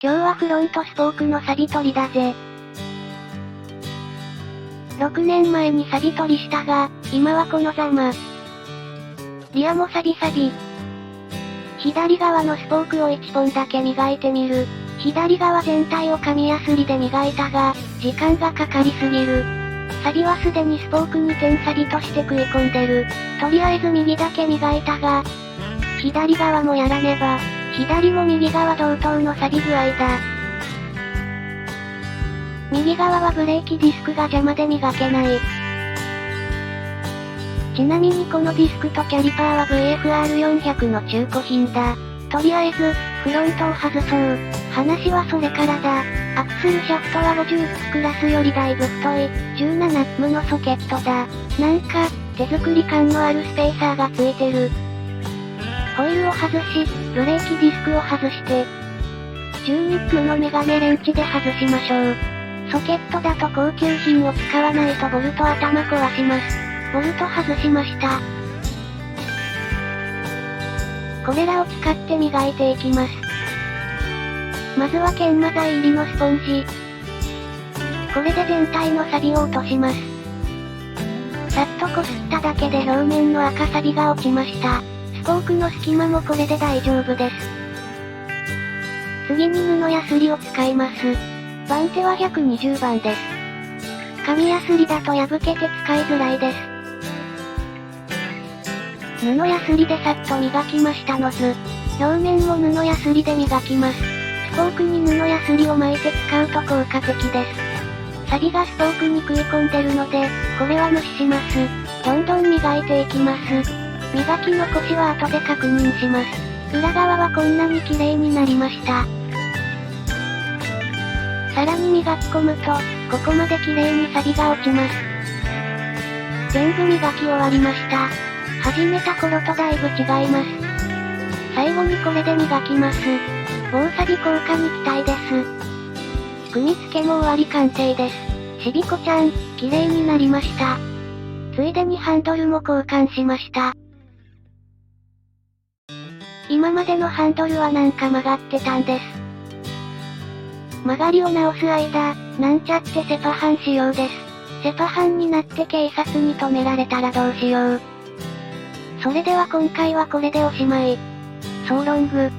今日はフロントスポークの錆取りだぜ。6年前に錆取りしたが、今はこのざま。リアも錆。左側のスポークを1本だけ磨いてみる。左側全体を紙やすりで磨いたが、時間がかかりすぎる。錆はすでにスポークに点錆として食い込んでる。とりあえず右だけ磨いたが、左側もやらねば、左も右側同等の錆具合だ。右側はブレーキディスクが邪魔で磨けない。ちなみにこのディスクとキャリパーは VFR400 の中古品だ。とりあえず、フロントを外そう。話はそれからだ。アクスルシャフトは50クラスよりだいぶ太い、17M のソケットだ。なんか、手作り感のあるスペーサーがついてる。ホイールを外し、ブレーキディスクを外して、12M のメガネレンチで外しましょう。ソケットだと高級品を使わないとボルト頭壊します。ボルト外しました。これらを使って磨いていきます。まずは研磨剤入りのスポンジ。これで全体の錆を落とします。さっとこすっただけで表面の赤錆が落ちました。スポークの隙間もこれで大丈夫です。次に布やすりを使います。番手は120番です。紙やすりだと破けて使いづらいです。布やすりでさっと磨きましたのず。表面も布やすりで磨きます。スポークに布やすりを巻いて使うと効果的です。錆がスポークに食い込んでるので、これは無視します。どんどん磨いていきます。磨き残しは後で確認します。裏側はこんなに綺麗になりました。さらに磨き込むと、ここまで綺麗に錆が落ちます。全部磨き終わりました。始めた頃とだいぶ違います。最後にこれで磨きます。防錆効果に期待です。組み付けも終わり完成です。しびこちゃん、綺麗になりました。ついでにハンドルも交換しました。今までのハンドルはなんか曲がってたんです。曲がりを直す間、なんちゃってセパハンしようです。セパハンになって警察に止められたらどうしよう。それでは今回はこれでおしまい。ソーロング。